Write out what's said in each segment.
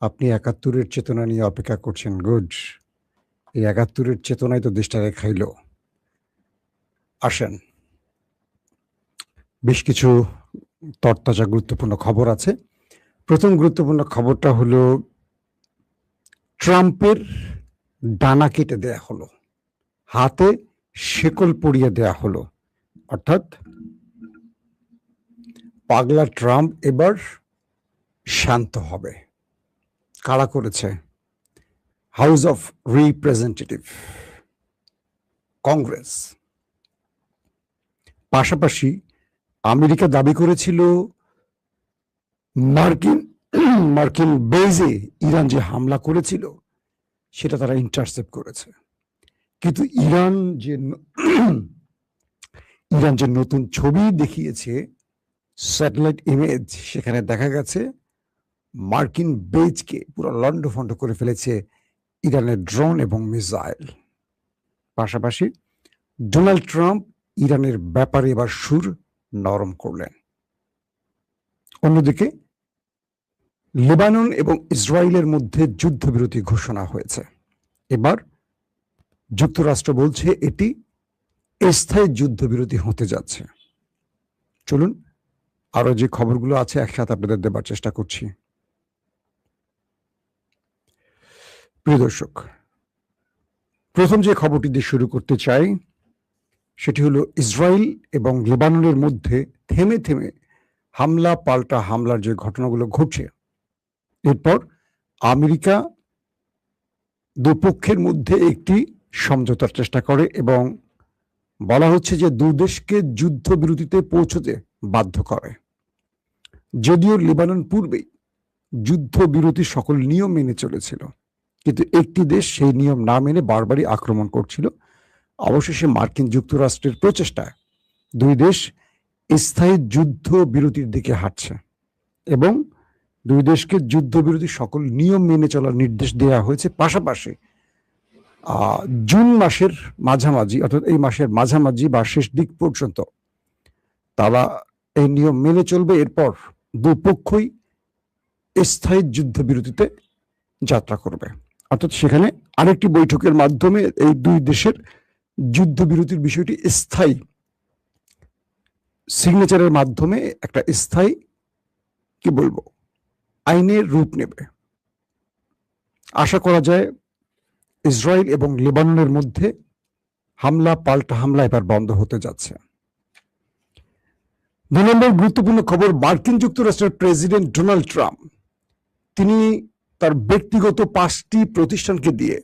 আপনি ৭১-এর চেতনা নিয়ে অপেক্ষা করছেন। গুড। এই ৭১-এর চেতনাই তো দেশটাকে খাইল। আসেন। বেশ কিছু তরতাজা গুরুত্বপূর্ণ খবর আছে। প্রথম গুরুত্বপূর্ণ খবরটা হলো ট্রাম্পের ডানা কেটে দেয়া হলো। হাতে শেকল পরিয়ে দেয়া হলো। অর্থাৎ পাগলা ট্রাম্প এবার শান্ত হবে। কারা করেছে? House of representative, Congress. পাশাপাশি আমেরিকা দাবি করেছিল মার্কিন বেজে ইরান যে হামলা করেছিল সেটা তারা ইন্টারসেপ্ট করেছে। কিন্তু ইরান যে নতুন ছবি দেখিয়েছে, স্যাটেলাইট ইমেজ, সেখানে দেখা গেছে মার্কিন বেজকে পুরো লন্ডভন্ড করে ফেলেছে ইরানের ড্রোন এবং মিসাইল। পাশাপাশি ডোনাল্ড ট্রাম্প ইরানের ব্যাপারে এবার সুর নরম করলেন। অন্যদিকে লেবানন এবং ইসরায়েলের মধ্যে যুদ্ধবিরতি ঘোষণা হয়েছে। এবার যুক্তরাষ্ট্র বলছে এটি স্থায়ী যুদ্ধবিরতি হতে যাচ্ছে। চলুন আরো যে খবরগুলো আছে একসাথে আপনাদের দেবার চেষ্টা করছি। প্রিয় দর্শক, প্রথম যে খবরটি দিয়ে শুরু করতে চাই সেটি হলো ইসরায়েল এবং লেবাননের মধ্যে থেমে থেমে হামলা পাল্টা হামলার যে ঘটনাগুলো ঘটছে, এরপর আমেরিকা দুপক্ষের মধ্যে একটি সমঝোতার চেষ্টা করে এবং বলা হচ্ছে যে দুই দেশকে যুদ্ধবিরতিতে পৌঁছতে বাধ্য করে। যদিও লেবানন পূর্বেই যুদ্ধবিরতির সকল নিয়ম মেনে চলেছিল, কিন্তু একটি দেশ সেই নিয়ম না মেনে বারবারই আক্রমণ করছিল। অবশেষে মার্কিন যুক্তরাষ্ট্রের প্রচেষ্টায় দুই দেশ স্থায়ী যুদ্ধবিরতির দিকে হাঁটছে এবং দুই দেশকে যুদ্ধবিরতির সকল নিয়ম মেনে চলার নির্দেশ দেওয়া হয়েছে। পাশাপাশি জুন মাসের মাঝামাঝি, অর্থাৎ এই মাসের মাঝামাঝি বা শেষ দিক পর্যন্ত তারা এই নিয়ম মেনে চলবে। এরপর দুপক্ষই স্থায়ী যুদ্ধবিরতিতে যাত্রা করবে। অর্থাৎ সেখানে আরেকটি বৈঠকের মাধ্যমে এই দুই দেশের যুদ্ধবিরতির বিষয়টি স্থায়ী সিগনেচারের মাধ্যমে একটা স্থায়ী কি বলবো আইনের রূপ নেবে। আশা করা যায় ইসরায়েল এবং লেবাননের মধ্যে হামলা পাল্টা হামলা এবার বন্ধ হতে যাচ্ছে। ২ নম্বর গুরুত্বপূর্ণ খবর, মার্কিন যুক্তরাষ্ট্রের প্রেসিডেন্ট ডোনাল্ড ট্রাম্প তিনি তার ব্যক্তিগত 5টি প্রতিষ্ঠানকে দিয়ে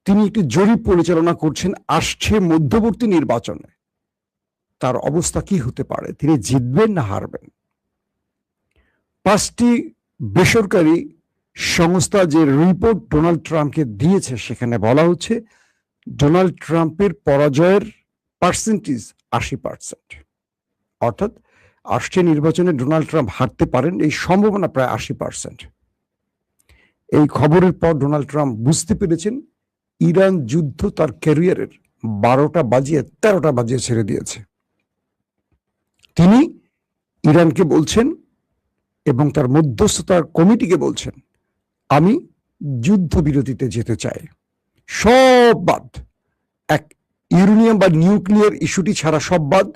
তিনি একটি জরিপ পরিচালনা করছেন আসছে মধ্যবর্তী নির্বাচনে তার অবস্থা কি হতে পারে, তিনি জিতবেন না হারবেন। 5টি বেসরকারি সংস্থা যে রিপোর্ট ডোনাল্ড ট্রাম্পকে দিয়েছে সেখানে বলা হচ্ছে ডোনাল্ড ট্রাম্পের পরাজয়ের পার্সেন্টেজ 80%। অর্থাৎ আসছে নির্বাচনে ডোনাল্ড ট্রাম্প হারতে পারেন এই সম্ভাবনা প্রায় 80%। এই খবরের পর ডোনাল্ড ট্রাম্প বুঝতে পেরেছেন ইরান যুদ্ধ তার ক্যারিয়ারের 12টা বাজিয়ে 13টা বাজিয়ে ছেড়ে দিয়েছে। তিনি ইরানকে বলছেন এবং তার মধ্যস্থতার কমিটিকে বলছেন, আমি যুদ্ধবিরতিতে যেতে চাই, সব বাদ, এক ইউরেনিয়াম বা নিউক্লিয়ার ইস্যুটি ছাড়া সব বাদ,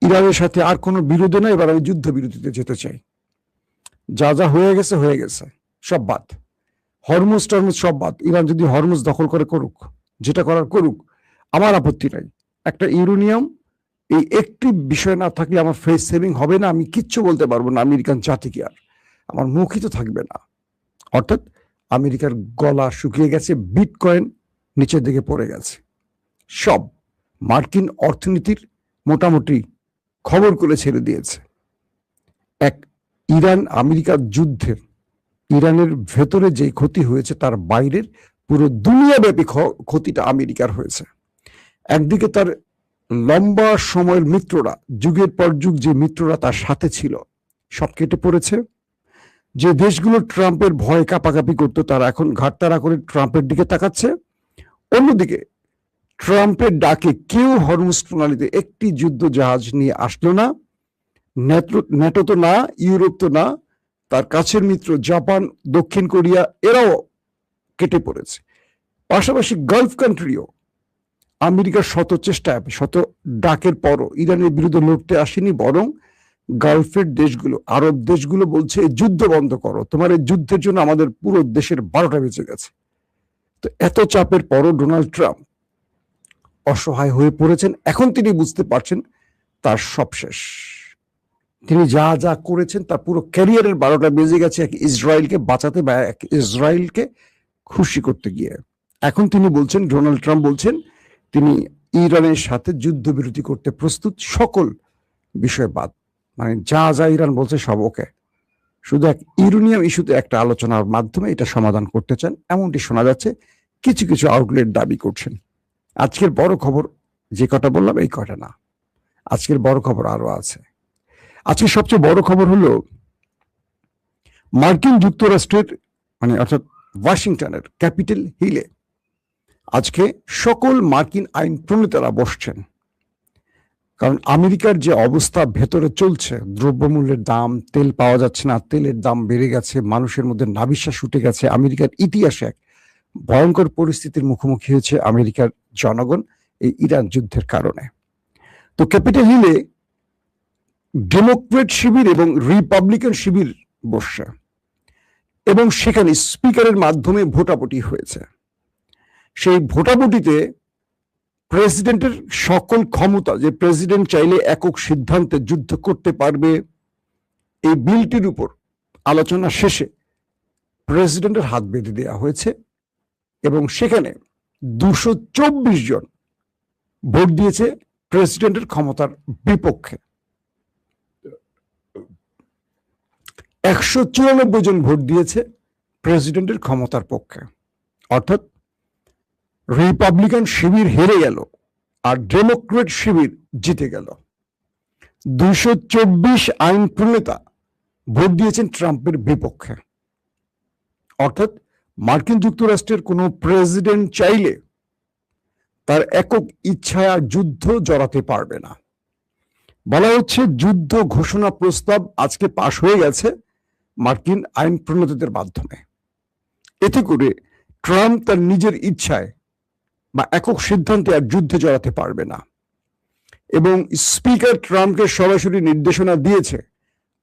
ইরানের সাথে আর কোনো বিরোধী নয়, এবার আমি যুদ্ধবিরতিতে যেতে চাই। যা যা হয়ে গেছে হয়ে গেছে, সব বাদ। হরমুজ টরমুজ সব বাদ। ইরান যদি হরমুজ দখল করে করুক, যেটা করার করুক, আমার আপত্তি নাই। একটা ইউরেনিয়াম এই একটি বিষয় না থাকলে আমার ফেস সেভিং হবে না, আমি কিচ্ছু বলতে পারবো না আমেরিকান জাতিকে, আর আমার মুখই তো থাকবে না। অর্থাৎ আমেরিকার গলা শুকিয়ে গেছে, বিটকয়েন নিচের দিকে পড়ে গেছে, সব মার্কিন অর্থনীতির মোটামুটি খবর করে ছেড়ে দিয়েছে। এক ইরান আমেরিকার যুদ্ধের ইরানের ভেতরে যে ক্ষতি হয়েছে তার বাইরের পুরো দুনিয়াব্যাপী ক্ষতিটা আমেরিকার হয়েছে। একদিকে তার লম্বা সময়ের মিত্ররা, যুগের পর যুগ যে মিত্ররা তার সাথে ছিল, সব কেটে পড়েছে। যে দেশগুলো ট্রাম্পের ভয় কাঁপাকাঁপি করতো তারা এখন ঘাটতারা করে ট্রাম্পের দিকে তাকাচ্ছে। অন্যদিকে ট্রাম্পের ডাকে কেউ হরমুজ প্রণালীতে একটি যুদ্ধ জাহাজ নিয়ে আসলো না। ন্যাটো তো না, ইউরোপ তো না, তার কাছের মিত্র জাপান, দক্ষিণ কোরিয়া এরাও কেটে পড়েছে। পাশাপাশি গালফ কান্ট্রিও আমেরিকার শত চেষ্টায়, শত ডাকের পরও ইরানের বিরুদ্ধে লড়তে আসেনি, বরং গালফের দেশগুলো, আরব দেশগুলো বলছে যুদ্ধ বন্ধ করো, তোমার এই যুদ্ধের জন্য আমাদের পুরো দেশের 12টা বেজে গেছে। তো এত চাপের পরও ডোনাল্ড ট্রাম্প অসহায় হয়ে পড়েছেন। এখন তিনি বুঝতে পারছেন তার সব শেষ। তিনি যা যা করেছেন তার পুরো ক্যারিয়ারের 12টা বেজে গেছে এক ইসরায়েলকে বাঁচাতে বা এক ইসরায়েলকে খুশি করতে গিয়ে। এখন তিনি বলছেন, ডোনাল্ড ট্রাম্প বলছেন তিনি ইরানের সাথে যুদ্ধবিরতি করতে প্রস্তুত, সকল বিষয় বাদ, মানে যা যা ইরান বলছে সব ওকে, শুধু এক ইউরেনিয়াম ইস্যুতে একটা আলোচনার মাধ্যমে এটা সমাধান করতে চান, এমনটি শোনা যাচ্ছে। কিছু কিছু আউটলেট দাবি করছেন। আজকের বড় খবর যে কটা বললাম এই কটা না, আজকের বড় খবর আরো আছে। আজকে সবচেয়ে বড় খবর হলো মার্কিন যুক্তরাষ্ট্রের, মানে অর্থাৎ ওয়াশিংটনের ক্যাপিটাল হিলে আজকে সকল মার্কিন আইন প্রণেতারা বসছেন। কারণ আমেরিকার যে অবস্থা ভেতরে চলছে, দ্রব্যমূল্যের দাম, তেল পাওয়া যাচ্ছে না, তেলের দাম বেড়ে গেছে, মানুষের মধ্যে নাভিশ্বাস উঠে গেছে। আমেরিকার ইতিহাসে এক ভয়ঙ্কর পরিস্থিতির মুখোমুখি হয়েছে আমেরিকার জনগণ এই ইরান যুদ্ধের কারণে। তো ক্যাপিটাল হিলে ডেমোক্রেট শিবির এবং রিপাবলিকান শিবির বসছে এবং সেখানে স্পিকারের মাধ্যমে ভোটাভুটি হয়েছে। সেই ভোটাভুটিতে প্রেসিডেন্টের সকল ক্ষমতা, যে প্রেসিডেন্ট চাইলে একক সিদ্ধান্তে যুদ্ধ করতে পারবে, এই বিলটির উপর আলোচনা শেষে প্রেসিডেন্টের হাত বেঁধে দেওয়া হয়েছে এবং সেখানে 224 জন ভোট দিয়েছে প্রেসিডেন্টের ক্ষমতার বিপক্ষে, 194 জন ভোট দিয়েছে প্রেসিডেন্টের ক্ষমতার পক্ষে। অর্থাৎ রিপাবলিকান শিবির হেরে গেল আর ডেমোক্রেট শিবির জিতে গেল। 224 আইন প্রণেতা ভোট দিয়েছেন ট্রাম্পের বিপক্ষে। অর্থাৎ মার্কিন যুক্তরাষ্ট্রের কোনো প্রেসিডেন্ট চাইলে তার একক ইচ্ছায় আর যুদ্ধ জড়াতে পারবে না। বলা হচ্ছে যুদ্ধ ঘোষণা প্রস্তাব আজকে পাশ হয়ে গেছে মার্কিন আইন প্রণেতাদের মাধ্যমে। এতে করে ট্রাম্প তার নিজের ইচ্ছায় বা একক সিদ্ধান্তে আর যুদ্ধে জড়াতে পারবে না। এবং স্পিকার ট্রাম্পকে সরাসরি নির্দেশনা দিয়েছে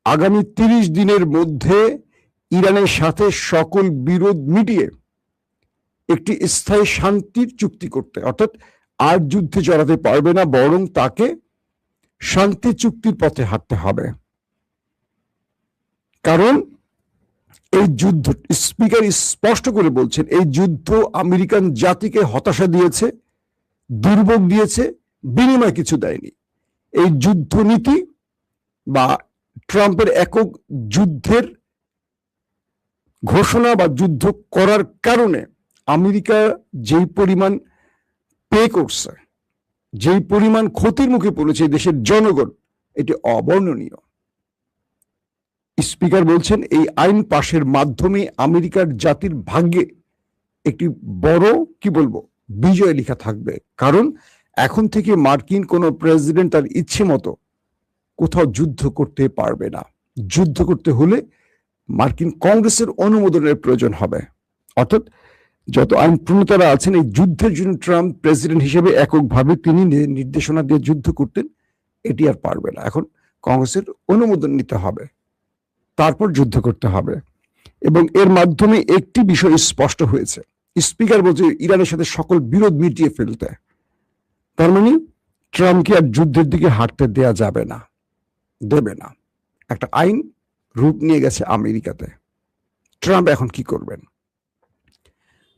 আগামী 30 দিনের মধ্যে ইরানের সাথে সকল বিরোধ মিটিয়ে একটি স্থায়ী শান্তির চুক্তি করতে। অর্থাৎ আর যুদ্ধে জড়াতে পারবে না, বরং তাকে শান্তি চুক্তির পথে হাঁটতে হবে। কারণ এই যুদ্ধ, স্পিকার স্পষ্ট করে বলছেন, এই যুদ্ধ আমেরিকান জাতিকে হতাশা দিয়েছে, দুর্ভোগ দিয়েছে, বিনিময় কিছু দেয়নি। এই যুদ্ধ নীতি বা ট্রাম্পের একক যুদ্ধের ঘোষণা বা যুদ্ধ করার কারণে আমেরিকা যেই পরিমাণ পে করছে, যেই পরিমাণ ক্ষতির মুখে পড়েছে দেশের জনগণ, এটি অবর্ণনীয়। স্পিকার বলছেন এই আইন পাশের মাধ্যমে আমেরিকার জাতির ভাগ্যে একটি বড়, কি বলবো, বিজয় লেখা থাকবে। কারণ এখন থেকে মার্কিন কোনো প্রেসিডেন্ট তার ইচ্ছে মতো কোথাও যুদ্ধ করতে পারবে না। যুদ্ধ করতে হলে মার্কিন কংগ্রেসের অনুমোদনের প্রয়োজন হবে। অর্থাৎ যত আইন প্রণেতারা আছেন, এই যুদ্ধের জন্য ট্রাম্প প্রেসিডেন্ট হিসেবে এককভাবে তিনি নির্দেশনা দিয়ে যুদ্ধ করতেন, এটি আর পারবে না। এখন কংগ্রেসের অনুমোদন নিতে হবে, তারপর যুদ্ধ করতে হবে। এবং এর মাধ্যমে একটি বিষয় স্পষ্ট হয়েছে, স্পিকার বলছে ইরানের সাথে সকল বিরোধ মিটিয়ে ফেলতে। তার মানে ট্রাম্পকে আর যুদ্ধের দিকে হাঁটতে দেয়া যাবে না, দেবে না। একটা আইন রূপ নিয়ে গেছে আমেরিকাতে। ট্রাম্প এখন কি করবেন?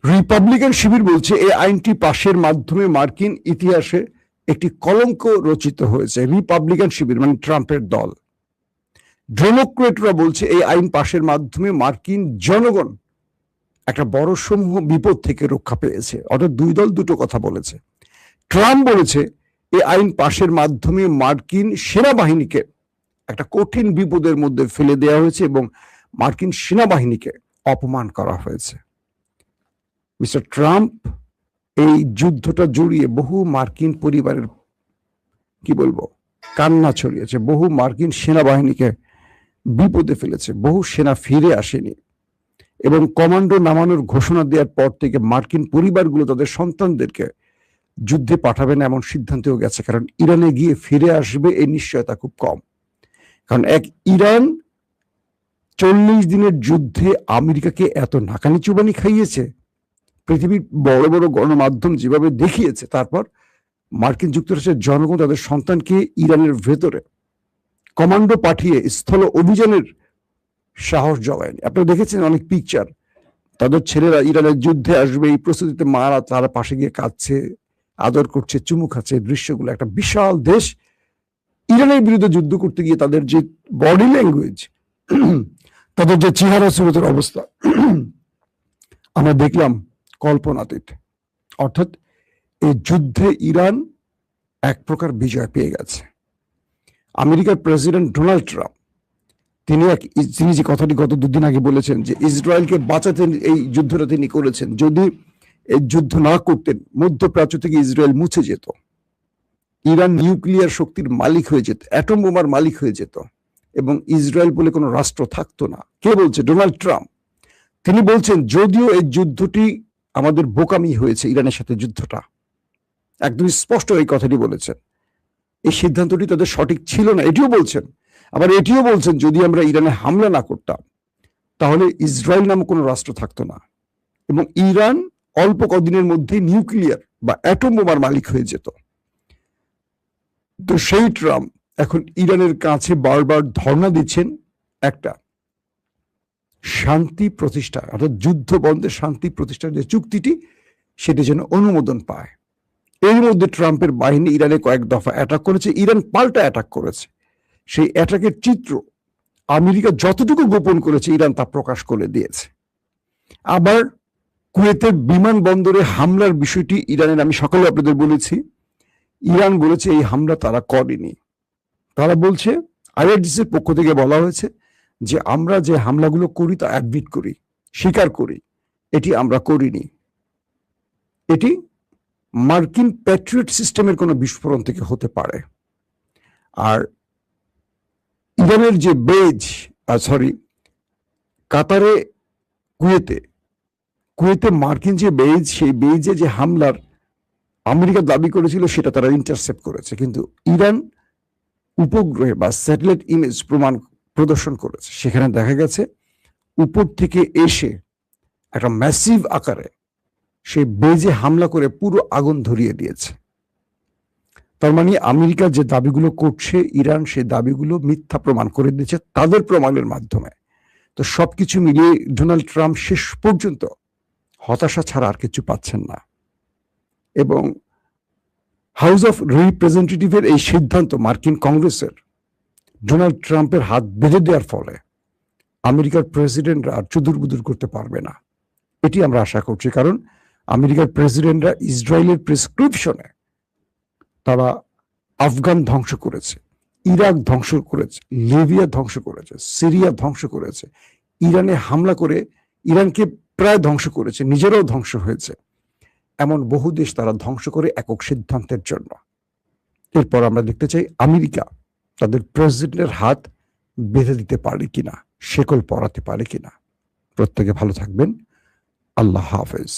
রিপাবলিকান শিবির বলছে এই আইনটি পাশের মাধ্যমে মার্কিন ইতিহাসে একটি কলঙ্ক রচিত হয়েছে। রিপাবলিকান শিবির মানে ট্রাম্পের দল। ডেমোক্রেটরা বলছে এই আইন পাশের মাধ্যমে মার্কিন জনগণ একটা বড় সমূহ বিপদ থেকে রক্ষা পেয়েছে। অর্থাৎ দুই দল দুটো কথা বলেছে। ট্রাম্প বলেছে এই আইন পাশের মাধ্যমে মার্কিন সেনাবাহিনীকে একটা কঠিন বিপদের মধ্যে ফেলে দেওয়া হয়েছে এবং মার্কিন সেনাবাহিনীকে অপমান করা হয়েছে। মিস্টার ট্রাম্প এই যুদ্ধটা জড়িয়ে বহু মার্কিন পরিবারের, কি বলবো, কান্না ছড়িয়েছে, বহু মার্কিন সেনাবাহিনীকে বিপদে ফেলেছে, বহু সেনা ফিরে আসেনি, এবং কমান্ডো নামানোর ঘোষণা দেওয়ার পর থেকে মার্কিন পরিবারগুলো তাদের সন্তানদেরকে যুদ্ধে পাঠাবে না এমন সিদ্ধান্তেও গেছে, কারণ ইরানে গিয়ে ফিরে আসবে এই নিশ্চয়তা খুব কম। কারণ ইরান 40 দিনের যুদ্ধে আমেরিকাকে এত নাকানি চুবানি খাইয়েছে, পৃথিবীর বড় বড় গণমাধ্যম যেভাবে দেখিয়েছে, তারপর মার্কিন যুক্তরাষ্ট্রের জনগণ তাদের সন্তানকে ইরানের ভেতরে কমান্ডো পাঠিয়ে স্থল অভিযানের সাহস জগায়নি। আপনারা দেখেছেন অনেক পিকচার, তাদের ছেলেরা ইরানের যুদ্ধে আসবে এই প্রস্তুতিতে, মারা তারা পাশে গিয়ে কাঁদছে, আদর করছে, চুমু খাচ্ছে। দৃশ্যগুলো, একটা বিশাল দেশ ইরানের বিরুদ্ধে যুদ্ধ করতে গিয়ে তাদের যে বডি ল্যাঙ্গুয়েজ, তাদের যে চেহারা সুরতের অবস্থা আমরা দেখলাম কল্পনাতীত। অর্থাৎ এই যুদ্ধে ইরান এক প্রকার বিজয় পেয়ে গেছে। আমেরিকার প্রেসিডেন্ট ডোনাল্ড ট্রাম্প তিনি যে কথাটি গত দুদিন আগে বলেছেন যে ইসরায়েলকে বাঁচাতে এই যুদ্ধটা তিনি করেছেন, যদি এই যুদ্ধ না করতেন মধ্যপ্রাচ্য থেকে ইসরায়েল মুছে যেত, ইরান নিউক্লিয়ার শক্তির মালিক হয়ে যেত, অ্যাটম বোমার মালিক হয়ে যেত, এবং ইসরায়েল বলে কোনো রাষ্ট্র থাকতো না। কে বলছে? Donald Trump. তিনি বলছেন যদিও এই যুদ্ধটি আমাদের বোকামি হয়েছে, ইরানের সাথে যুদ্ধটা, একদম স্পষ্ট এই কথাটি বলেছেন। এই সিদ্ধান্তটি তাদের সঠিক ছিল না, এটিও বলছেন। আবার এটিও বলছেন যদি আমরা ইরানে হামলা না করতাম তাহলে ইসরায়েল নামক কোনো রাষ্ট্র থাকতো না, এবং ইরান অল্প কদিনের মধ্যে নিউক্লিয়ার বা অ্যাটম বোমার মালিক হয়ে যেত। তো সেই ট্রাম্প এখন ইরানের কাছে বারবার ধর্ণা দিচ্ছেন একটা শান্তি প্রতিষ্ঠা, অর্থাৎ যুদ্ধ বন্ধে শান্তি প্রতিষ্ঠার যে চুক্তিটি, সেটি যেন অনুমোদন পায়। এর মধ্যে ট্রাম্পের বাহিনী ইরানে কয়েক দফা অ্যাটাক করেছে, ইরান পাল্টা অ্যাটাক করেছে। সেই অ্যাটাকের চিত্র আমেরিকা যতটুকু গোপন করেছে ইরান তা প্রকাশ করে দিয়েছে। আবার কুয়েতের বিমানবন্দরে হামলার বিষয়টি ইরানের, আমি সকালে আপনাদের বলেছি, ইরান বলেছে এই হামলা তারা করেনি। তারা বলছে, আইআরজিসির পক্ষ থেকে বলা হয়েছে যে আমরা যে হামলাগুলো করি তা অ্যাডমিট করি, স্বীকার করি, এটি আমরা করিনি। এটি মার্কিন প্যাট্রিয়ট সিস্টেমের কোনো বিস্ফোরণ থেকে হতে পারে। আর ইরানের যে কাতারে কুয়েতে মার্কিন যে বেজ, সেই বেজে যে হামলার আমেরিকা দাবি করেছিল সেটা তারা ইন্টারসেপ্ট করেছে, কিন্তু ইরান উপগ্রহে বা স্যাটেলাইট ইমেজ প্রদর্শন করেছে। সেখানে দেখা গেছে উপর থেকে এসে একটা ম্যাসিভ আকারে সেই বেজে হামলা করে পুরো আগুন ধরিয়ে দিয়েছে। তার মানে আমেরিকা যে দাবিগুলো করছে, ইরান সেই দাবিগুলো মিথ্যা প্রমাণ করে দিয়েছে তাদের প্রমাণের মাধ্যমে। তো সবকিছু মিলিয়ে ডোনাল্ড ট্রাম্প শেষ পর্যন্ত হতাশা ছাড়া আর কিছু পাচ্ছেন না, এবং হাউস অফ রিপ্রেজেন্টেটিভের এই সিদ্ধান্ত মার্কিন কংগ্রেসের ডোনাল্ড ট্রাম্পের হাত বেঁধে দেওয়ার ফলে আমেরিকার প্রেসিডেন্টরা আর চুদুরবুদুর করতে পারবে না, এটি আমরা আশা করছি। কারণ আমেরিকার প্রেসিডেন্টরা ইসরায়েলের প্রেসক্রিপশনে তারা আফগান ধ্বংস করেছে, ইরাক ধ্বংস করেছে, লিবিয়া ধ্বংস করেছে, সিরিয়া ধ্বংস করেছে, ইরানে হামলা করে ইরানকে প্রায় ধ্বংস করেছে, নিজেরাও ধ্বংস হয়েছে। এমন বহু দেশ তারা ধ্বংস করে একক সিদ্ধান্তের জন্য। এরপর আমরা দেখতে চাই আমেরিকা তাদের প্রেসিডেন্টের হাত বেঁধে দিতে পারে কিনা, শেকল পরাতে পারে কিনা। প্রত্যেকে ভালো থাকবেন। আল্লাহ হাফেজ।